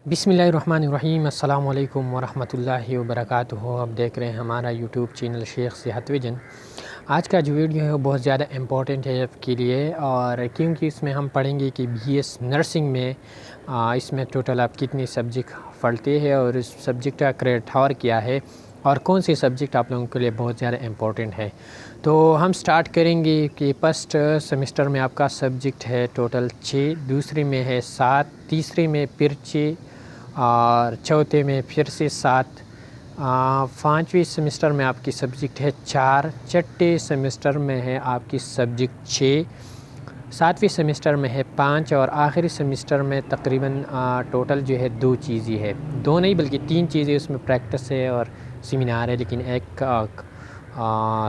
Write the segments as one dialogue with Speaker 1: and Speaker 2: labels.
Speaker 1: बिस्मिल्लाहिर्रहमानिर्रहीम अस्सलाम वालेकुम वरहमतुल्लाहि वबरकातुहू। आप देख रहे हैं हमारा यूट्यूब चैनल शेख सेहत विजन। आज का जो वीडियो है वो बहुत ज़्यादा इम्पोर्टेंट है आपके लिए, और क्योंकि इसमें हम पढ़ेंगे कि बीएस नर्सिंग में इसमें टोटल आप कितनी सब्जेक्ट पढ़ते हैं और इस सब्जेक्ट का क्रेडिट क्या है और कौन सी सब्जेक्ट आप लोगों के लिए बहुत ज़्यादा इम्पोर्टेंट है। तो हम स्टार्ट करेंगे कि फर्स्ट सेमेस्टर में आपका सब्जेक्ट है टोटल 6, दूसरी में है 7, तीसरी में फिर 6 और चौथे में फिर से 7, पाँचवीं सेमेस्टर में आपकी सब्जेक्ट है 4, छठे सेमेस्टर में है आपकी सब्जेक्ट 6, सातवीं सेमेस्टर में है 5 और आखिरी सेमेस्टर में तकरीबन टोटल जो है 2 चीज़ें है, 2 नहीं बल्कि 3 चीज़ें, उसमें प्रैक्टिस है और सेमिनार है, लेकिन एक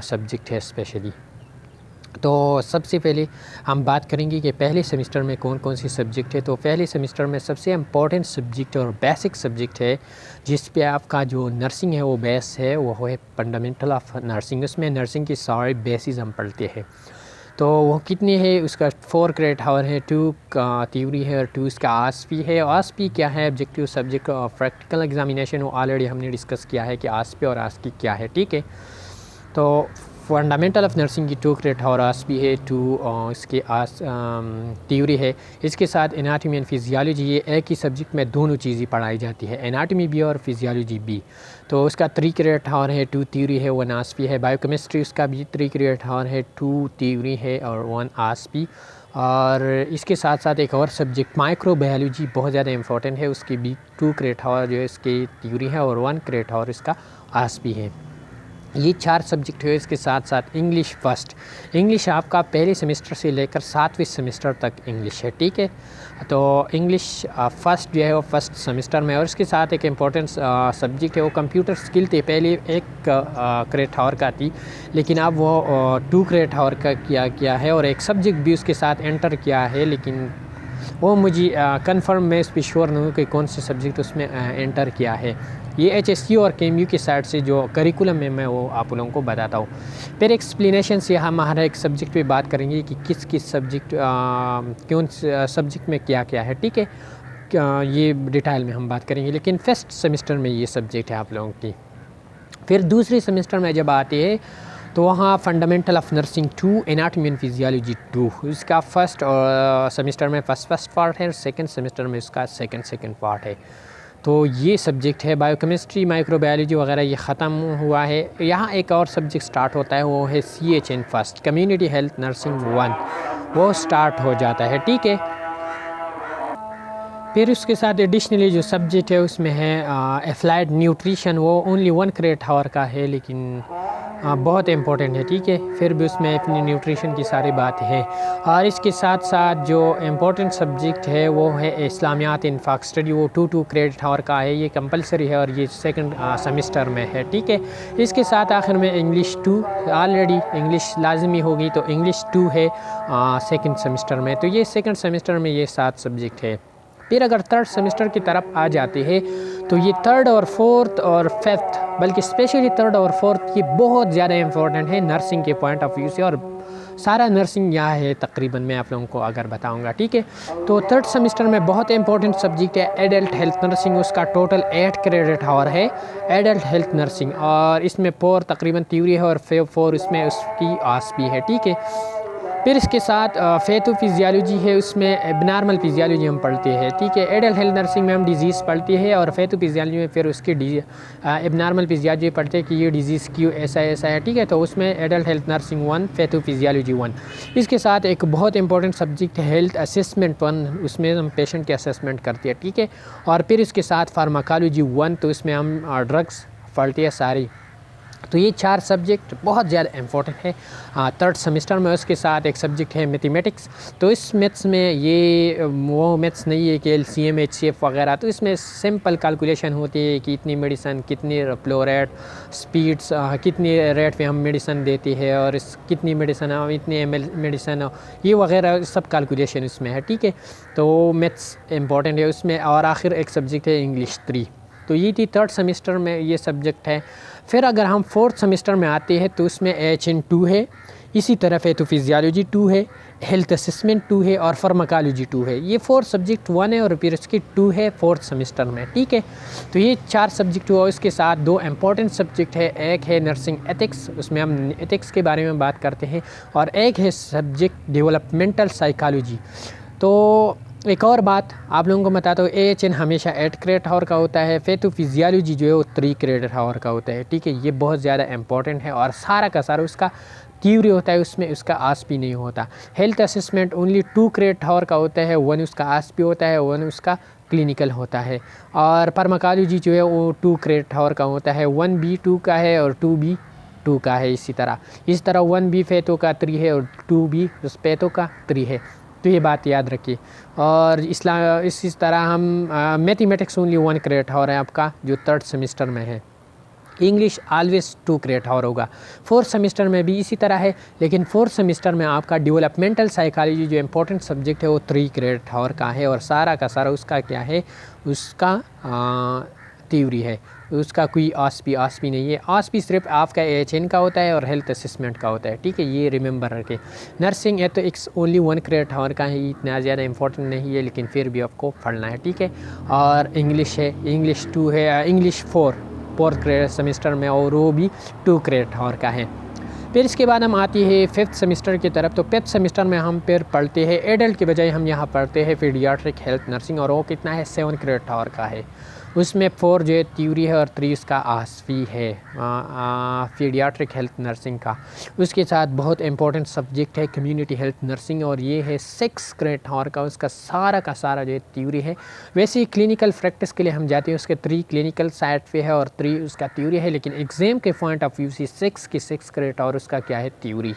Speaker 1: सब्जेक्ट है स्पेशली। तो सबसे पहले हम बात करेंगे कि पहले सेमेस्टर में कौन कौन सी सब्जेक्ट है। तो पहले सेमेस्टर में सबसे इम्पोर्टेंट सब्जेक्ट और बेसिक सब्जेक्ट है जिस पे आपका जो नर्सिंग है वो बेस है, वो है फंडामेंटल ऑफ नर्सिंग। उसमें नर्सिंग की सारी बेसिस हम पढ़ते हैं। तो वो कितनी है, उसका 4 क्रेडिट आवर है, 2 थ्योरी है और 2 इसका आसपी है। आसपी क्या है, ऑब्जेक्टिव सब्जेक्ट प्रैक्टिकल एग्जामिनेशन, वो ऑलरेडी हमने डिस्कस किया है कि आसपी और आसपी क्या है, ठीक है। तो फंडामेंटल ऑफ नर्सिंग की 2 क्रेडिट और आसपी है, 2 इसके थ्योरी है। इसके साथ एनाटॉमी एंड फिजियोलॉजी, ये एक ही सब्जेक्ट में दोनों चीज़ें पढ़ाई जाती है, एनाटॉमी भी और फिजियोलॉजी भी। तो उसका 3 क्रेडिट आवर है, 2 थ्योरी है, 1 आसपी है। बायोकेमिस्ट्री उसका भी 3 क्रेडिट आवर है, 2 थ्योरी है और 1 आसपी। और इसके साथ साथ एक और सब्जेक्ट माइक्रोबायोलॉजी बहुत ज़्यादा इंपॉर्टेंट है, उसकी भी 2 क्रेडिट आवर जो है इसकी थ्योरी है और 1 क्रेडिट आवर इसका आसपी है। ये 4 सब्जेक्ट है। इसके साथ साथ इंग्लिश फर्स्ट, इंग्लिश आपका पहले सेमेस्टर से लेकर 7वें सेमेस्टर तक इंग्लिश है, ठीक है। तो इंग्लिश फर्स्ट जो है वो फर्स्ट सेमेस्टर में, और इसके साथ एक इम्पॉर्टेंट सब्जेक्ट है वो कंप्यूटर स्किल थे, पहले एक क्रेडिट आवर का थी, लेकिन अब वो 2 क्रेडिट आवर का किया गया है और एक सब्जेक्ट भी उसके साथ एंटर किया है, लेकिन वो मुझे कंफर्म मैं इस पर श्योर नहीं हूँ कि कौन से सब्जेक्ट उसमें एंटर किया है। ये एचएससी और केएमयू की साइड से जो करिकुलम में मैं वो आप लोगों को बताता हूँ। फिर एक्सप्लेनेशन से हम हर एक सब्जेक्ट पे बात करेंगे कि किस किस सब्जेक्ट कौन सब्जेक्ट में क्या क्या है, ठीक है। ये डिटेल में हम बात करेंगे, लेकिन फर्स्ट सेमेस्टर में ये सब्जेक्ट है आप लोगों की। फिर दूसरे सेमेस्टर में जब आते हैं तो वहाँ fundamental of nursing 2, anatomy and physiology 2, इसका फर्स्ट सेमेस्टर में फर्स्ट पार्ट है, सेकंड सेमेस्टर में इसका सेकंड पार्ट है। तो ये सब्जेक्ट है। बायोकेमिस्ट्री, माइक्रोबायोलॉजी वगैरह ये ख़त्म हुआ है। यहाँ एक और सब्जेक्ट स्टार्ट होता है, वो है CHN first, community health nursing 1, वो स्टार्ट हो जाता है, ठीक है। फिर उसके साथ एडिशनली जो सब्जेक्ट है उसमें है एप्लाइड न्यूट्रिशन, वो ओनली 1 क्रेडिट आवर का है, लेकिन बहुत इंपॉर्टेंट है, ठीक है। फिर भी उसमें अपनी न्यूट्रिशन की सारी बात है। और इसके साथ साथ जो इम्पोर्टेंट सब्जेक्ट है वो है इस्लामियात इन फाक स्टडी, वो 2 क्रेडिट आवर का है, ये कंपलसरी है और ये सेकंड सेमेस्टर में है, ठीक है। इसके साथ आखिर में इंग्लिश 2, ऑलरेडी इंग्लिश लाजमी होगी, तो इंग्लिश 2 है सेकंड सेमेस्टर में। तो ये सेकंड सेमेस्टर में ये 7 सब्जेक्ट है। फिर अगर थर्ड सेमेस्टर की तरफ आ जाते हैं तो ये थर्ड और फोर्थ और फिफ्थ, बल्कि स्पेशली थर्ड और फोर्थ, ये बहुत ज़्यादा इंपॉर्टेंट है नर्सिंग के पॉइंट ऑफ व्यू से, और सारा नर्सिंग यहाँ है तकरीबन मैं आप लोगों को अगर बताऊंगा, ठीक है। तो थर्ड सेमेस्टर में बहुत इंपॉर्टेंट सब्जेक्ट है एडल्ट हेल्थ नर्सिंग, उसका टोटल 8 क्रेडिट आवर है एडल्ट हेल्थ नर्सिंग, और इसमें 4 तकरीबन थ्योरी है और 4 इसमें उसकी आसपी है, ठीक है। फिर इसके साथ फेथो फिजियोलॉजी है, उसमें एबनॉर्मल फिजियोलॉजी हम पढ़ते हैं, ठीक है। एडल्ट हेल्थ नर्सिंग में हम डिजीज़ पढ़ते हैं और फेथो फिजियोलॉजी में फिर उसकी एबनॉर्मल फिजियोलॉजी पढ़ते हैं कि ये डिजीज़ क्यों ऐसा है, ठीक है। तो उसमें एडल्ट हेल्थ नर्सिंग 1, फेथो फिजियोलॉजी 1। इसके साथ एक बहुत इंपॉर्टेंट सब्जेक्ट है हेल्थ असेसमेंट 1, उसमें हम पेशेंट की असेसमेंट करते हैं, ठीक है। और फिर इसके साथ फार्माकोलॉजी 1, तो इसमें हम ड्रग्स पढ़ते हैं सारी। तो ये 4 सब्जेक्ट बहुत ज़्यादा इंपॉर्टेंट है थर्ड सेमेस्टर में। उसके साथ एक सब्जेक्ट है मैथमेटिक्स, तो इस मैथ्स में ये वो मैथ्स नहीं है कि LCM HCF वगैरह, तो इसमें सिंपल कैलकुलेशन होती है कि इतनी मेडिसिन, कितनी फ्लो रेट, स्पीड्स, कितनी रेट पे हम मेडिसिन देते हैं और इस कितनी मेडिसिन, इतनी ml मेडिसिन, ये वगैरह सब कैलकुलेशन इसमें है, ठीक है। तो मैथ्स इंपॉर्टेंट है उसमें। और आखिर एक सब्जेक्ट है इंग्लिश 3, तो ये थी थर्ड सेमेस्टर में ये सब्जेक्ट है। फिर अगर हम फोर्थ सेमेस्टर में आते हैं तो उसमें HN2 है, इसी तरह पैथोफिजियोलॉजी 2 है, हेल्थ असेसमेंट 2 है और फार्माकोलॉजी 2 है। ये 4 सब्जेक्ट 1 है और फिर इसकी 2 है 4th सेमेस्टर में, ठीक है। तो ये 4 सब्जेक्ट हुआ, इसके साथ 2 इम्पॉर्टेंट सब्जेक्ट है, एक है नर्सिंग एथिक्स, उसमें हम एथिक्स के बारे में बात करते हैं, और एक है सब्जेक्ट डेवलपमेंटल साइकोलॉजी। तो एक और बात आप लोगों को बताता हूँ, AHN हमेशा 8 क्रेडिट आवर का होता है, पैथोफिजियोलॉजी जो है वो 3 क्रेडिट आवर का होता है, ठीक है। ये बहुत ज़्यादा इंपॉर्टेंट है और सारा का सारा उसका थ्योरी होता है, उसमें उसका आसपी नहीं होता। Health assessment only 2 credit hour का होता है, 1 उसका आसपी होता है, 1 उसका क्लिनिकल होता है। और फार्माकोलॉजी जो है वो 2 क्रेडिट आवर का होता है, 1 B2 का है और 2 B2 का है। इस तरह 1 B पैथो का 3 है और 2 B उस पैथो का 3 है। तो ये बात याद रखिए। और इसी तरह हम मैथमेटिक्स ओनली 1 क्रेडिट आवर है आपका, जो 3rd सेमेस्टर में है। इंग्लिश ऑलवेज 2 क्रेडिट आवर होगा। 4th सेमेस्टर में भी इसी तरह है, लेकिन 4th सेमेस्टर में आपका डेवलपमेंटल साइकोलॉजी जो इम्पोर्टेंट सब्जेक्ट है वो 3 क्रेडिट आवर का है, और सारा का सारा उसका क्या है, उसका थ्योरी है, उसका कोई आसपी नहीं है। आसपी सिर्फ आपका AHN का होता है और हेल्थ असेसमेंट का होता है, ठीक है। ये रिमेंबर रखें। नर्सिंग है तो एक ओनली 1 क्रेडिट आवर का है, इतना ज़्यादा इंपॉर्टेंट नहीं है, लेकिन फिर भी आपको पढ़ना है, ठीक है। और इंग्लिश है, इंग्लिश 2 है, इंग्लिश 4th क्रेडिट सेमेस्टर में, और वो भी 2 क्रेडिट आवर का है। फिर इसके बाद हम आती है 5th सेमेस्टर की तरफ। तो 5th सेमेस्टर में हम फिर पढ़ते हैं एडल्ट के बजाय हम यहाँ पढ़ते हैं पीडियाट्रिक हेल्थ नर्सिंग, और वो कितना है, 7 क्रेडिट आवर का है। उसमें 4 जो है थ्योरी है और 3 इसका आसपी है पीडियाट्रिक हेल्थ नर्सिंग का। उसके साथ बहुत इंपॉर्टेंट सब्जेक्ट है कम्युनिटी हेल्थ नर्सिंग, और ये है 6 क्रेडिट आवर का। उसका सारा का सारा जो है थ्योरी है। वैसे ही क्लिनिकल प्रैक्टिस के लिए हम जाते हैं, उसके 3 क्लिनिकल साइड पे है और 3 उसका थ्योरी है, लेकिन एग्ज़ाम के पॉइंट ऑफ व्यू से 6 की 6 क्रेडिट आवर उसका क्या है, थ्योरी।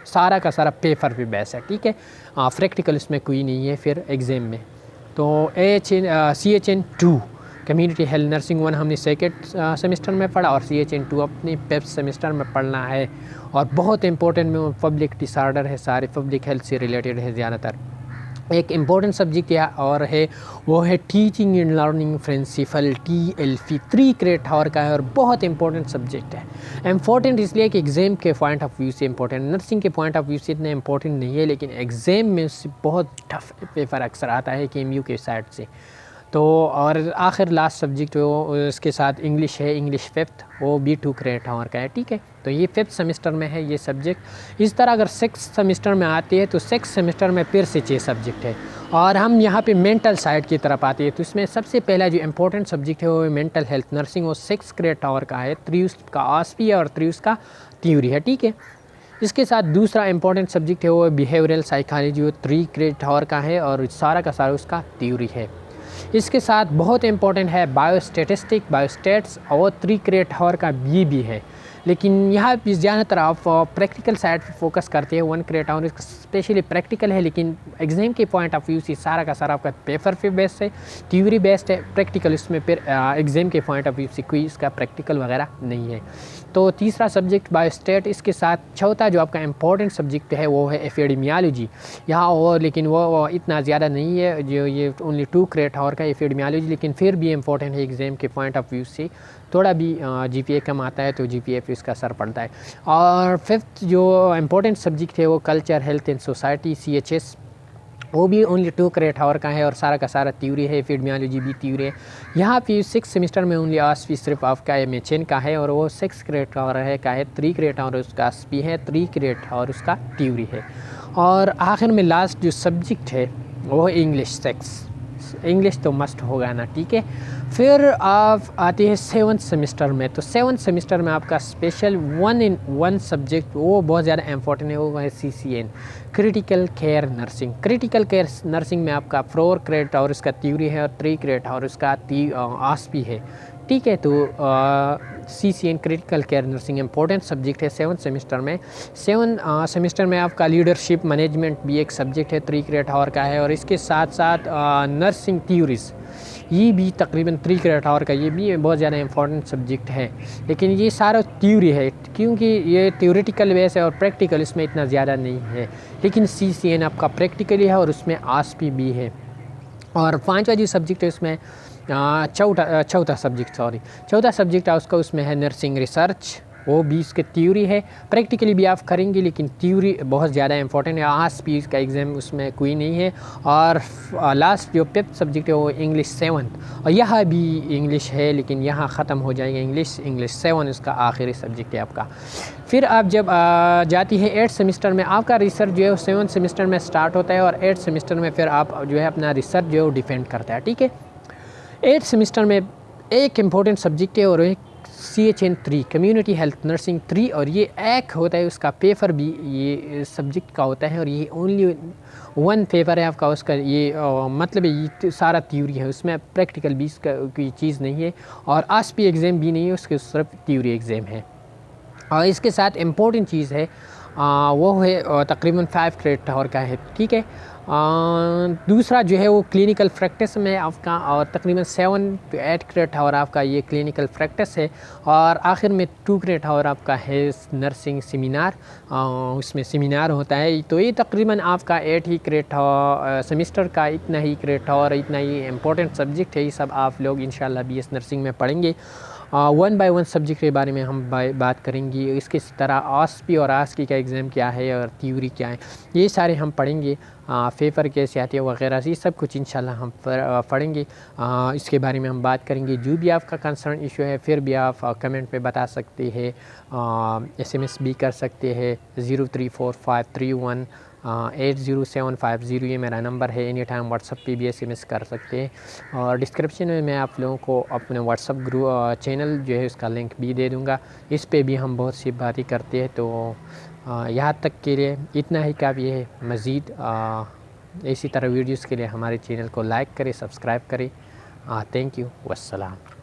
Speaker 1: सारा का सारा पेपर पे बेस है, ठीक है। प्रैक्टिकल इसमें कोई नहीं है फिर एग्ज़ाम में। तो CHN 2 कम्युनिटी हेल्थ नर्सिंग 1 हमने 2nd सेमेस्टर में पढ़ा, और CHN 2 अपने 5th सेमेस्टर में पढ़ना है। और बहुत इंपॉर्टेंट में पब्लिक डिसऑर्डर है, सारे पब्लिक हेल्थ से रिलेटेड है ज़्यादातर। एक इम्पॉर्टेंट सब्जेक्ट यह और है, वो है teaching and learning principle, TLP 3 credit hour का है, और बहुत इंपॉर्टेंट सब्जेक्ट है। इम्पॉर्टेंट इसलिए कि एग्ज़ाम के पॉइंट ऑफ व्यू से इम्पॉर्टेंट, नर्सिंग के पॉइंट ऑफ व्यू से इतना इम्पॉर्टेंट नहीं है, लेकिन एग्ज़ाम में उससे बहुत टफ पेपर अक्सर आता है KMU के साइड से। तो और आखिर लास्ट सब्जेक्ट वो इसके साथ इंग्लिश है, इंग्लिश 5th, वो भी 2 क्रेडिट आवर का है, ठीक है। तो ये 5th सेमेस्टर में है ये सब्जेक्ट। इस तरह अगर 6th सेमेस्टर में आते हैं तो 6th सेमेस्टर में फिर से 6 सब्जेक्ट है, और हम यहाँ पे मेंटल साइड की तरफ आते हैं। तो इसमें सबसे पहला जो इम्पोर्टेंट सब्जेक्ट है वो मेंटल हेल्थ नर्सिंग, वो 6 क्रेडिट आवर का है, 3 उसका आसपी है और 3 उसका थ्योरी है, ठीक है। इसके साथ दूसरा इंपॉर्टेंट सब्जेक्ट है वो बिहेवियरल साइकोलॉजी, वो 3 क्रेडिट आवर का है, और सारा का सारा उसका थ्योरी है। इसके साथ बहुत इंपॉर्टेंट है बायोस्टैटिस्टिक, बायोस्टैट्स, और 3 क्रेडिट आवर का भी है, लेकिन यहाँ भी ज़्यादातर आप प्रैक्टिकल साइड पर फोकस करते हैं। 1 क्रेडिट आवर स्पेशली प्रैक्टिकल है, लेकिन एग्ज़ाम के पॉइंट ऑफ व्यू से सारा का सारा आपका पेपर पे बेस्ड है, थ्योरी बेस्ड है। प्रैक्टिकल इसमें फिर एग्ज़ाम के पॉइंट ऑफ व्यू से कोई इसका प्रैक्टिकल वगैरह नहीं है। तो तीसरा सब्जेक्ट बायोस्टैट। इसके साथ चौथा जो आपका इंपॉर्टेंट सब्जेक्ट है वो है एपिडेमियोलॉजी। यहाँ वो लेकिन वो इतना ज़्यादा नहीं है, जो ये ओनली 2 क्रेडिट आवर का एपिडेमियोलॉजी, लेकिन फिर भी इंपॉर्टेंट है एग्ज़ाम के पॉइंट ऑफ व्यू से। थोड़ा भी GPA कम आता है तो GPA पे इसका असर पड़ता है। और 5th जो इम्पोर्टेंट सब्जेक्ट है वो culture, health and society, CHS, वो भी ओनली 2 क्रेडिट आवर का है, और सारा का सारा थ्योरी है। एपिडेमियोलॉजी भी थ्योरी है। यहाँ पे 6th सेमेस्टर में ओनली आसपी सिर्फ आपका MHN का है, और वो 6 क्रेडिट आवर है का है, 3 क्रेडिट आवर उसका आसपी है, 3 क्रेडिट आवर उसका थ्योरी है। और आखिर में लास्ट जो सब्जेक्ट है वो इंग्लिश 6। इंग्लिश तो मस्ट होगा ना, ठीक है। फिर आप आते हैं 7th सेमेस्टर में। तो 7th सेमेस्टर में आपका स्पेशल 1 in 1 सब्जेक्ट वो बहुत ज़्यादा इंपॉर्टेंट है, वो है CCN, critical care nursing. Critical care nursing में आपका 4 क्रेडिट आवर उसका थ्योरी है और 3 क्रेडिट आवर उसका आसपी है, ठीक है। तो CCN critical care nursing important subject है 7th सेमेस्टर में। 7th सेमेस्टर में आपका लीडरशिप मैनेजमेंट भी एक सब्जेक्ट है, 3 क्रेडिट आवर का है, और इसके साथ साथ नर्सिंग थ्योरीज ये भी तकरीबन 3 क्रेडिट आवर का, ये भी बहुत ज़्यादा इंपॉर्टेंट सब्जेक्ट है। लेकिन ये सारा थ्योरी है, क्योंकि ये थ्योरेटिकल बेस है और प्रैक्टिकल इसमें इतना ज़्यादा नहीं है। लेकिन CCN आपका प्रैक्टिकली है और उसमें आसपी भी है। और 5वां जो सब्जेक्ट है उसमें चौथा सब्जेक्ट है उसका, उसमें है नर्सिंग रिसर्च, वो भी इसके थ्योरी है, प्रैक्टिकली भी आप करेंगे, लेकिन थ्योरी बहुत ज़्यादा इंपॉर्टेंट है। आज भी इसका एग्ज़ाम उसमें कोई नहीं है। और लास्ट जो 5th सब्जेक्ट है वो इंग्लिश 7th, और यहाँ भी इंग्लिश है, लेकिन यहाँ ख़त्म हो जाएगा इंग्लिश 7 इसका आखिरी सब्जेक्ट है आपका। फिर आप जब जाती है 8th सेमेस्टर में, आपका रिसर्च जो है 7th सेमेस्टर में स्टार्ट होता है, और 8th सेमेस्टर में फिर आप जो है अपना रिसर्च जो है वो डिफेंड करता है, ठीक है। 8th सेमेस्टर में एक इम्पोर्टेंट सब्जेक्ट है और एक CHN 3 कम्युनिटी हेल्थ नर्सिंग 3, और ये एक होता है उसका पेपर भी ये सब्जेक्ट का होता है, और ये ओनली 1 पेपर है आपका उसका। ये मतलब ये सारा थ्योरी है, उसमें प्रैक्टिकल भी इसका कोई चीज़ नहीं है, और आसपी एग्ज़ाम भी नहीं है, उसके सिर्फ थ्योरी एग्ज़ाम है। और इसके साथ इम्पोर्टेंट चीज़ है वो है तकरीबन 5 क्रेडिट आवर का है, ठीक है। दूसरा जो है वो क्लिनिकल प्रैक्टिस में आपका, और तकरीबन 7 to 8 क्रेडिट आवर आपका ये क्लिनिकल प्रैक्टिस है, और आखिर में 2 क्रेडिट आवर आपका है नर्सिंग सेमिनार, उसमें सेमिनार होता है। तो ये तकरीबन आपका 8 ही क्रेडिट आवर सेमेस्टर का इतना ही क्रेडिट आवर, इतना ही इम्पोर्टेंट सब्जेक्ट है। ये सब आप लोग इंशाल्लाह BS नर्सिंग में पढ़ेंगे। 1 बाय 1 सब्जेक्ट के बारे में हम बात करेंगे। इसके तरह आसपी और आस्की का एग्ज़ाम क्या है और थ्योरी क्या है, ये सारे हम पढ़ेंगे। पेपर कैसे आते हैं वगैरह, ये सब कुछ इंशाल्लाह हम पढ़ेंगे। इसके बारे में हम बात करेंगे। जो भी आपका कंसर्न इशू है फिर भी आप कमेंट पे बता सकते हैं, SMS भी कर सकते हैं। 034531 80750 ये मेरा नंबर है। एनी टाइम व्हाट्सअप पे भी SMS कर सकते हैं, और डिस्क्रिप्शन में मैं आप लोगों को अपने व्हाट्सअप ग्रुप चैनल जो है उसका लिंक भी दे दूँगा। इस पे भी हम बहुत सी बातें करते हैं। तो यहाँ तक के लिए इतना ही काफ़ी है। मज़ीद इसी तरह वीडियोस के लिए हमारे चैनल को लाइक करें, सब्सक्राइब करें। Thank you, वस्सलाम।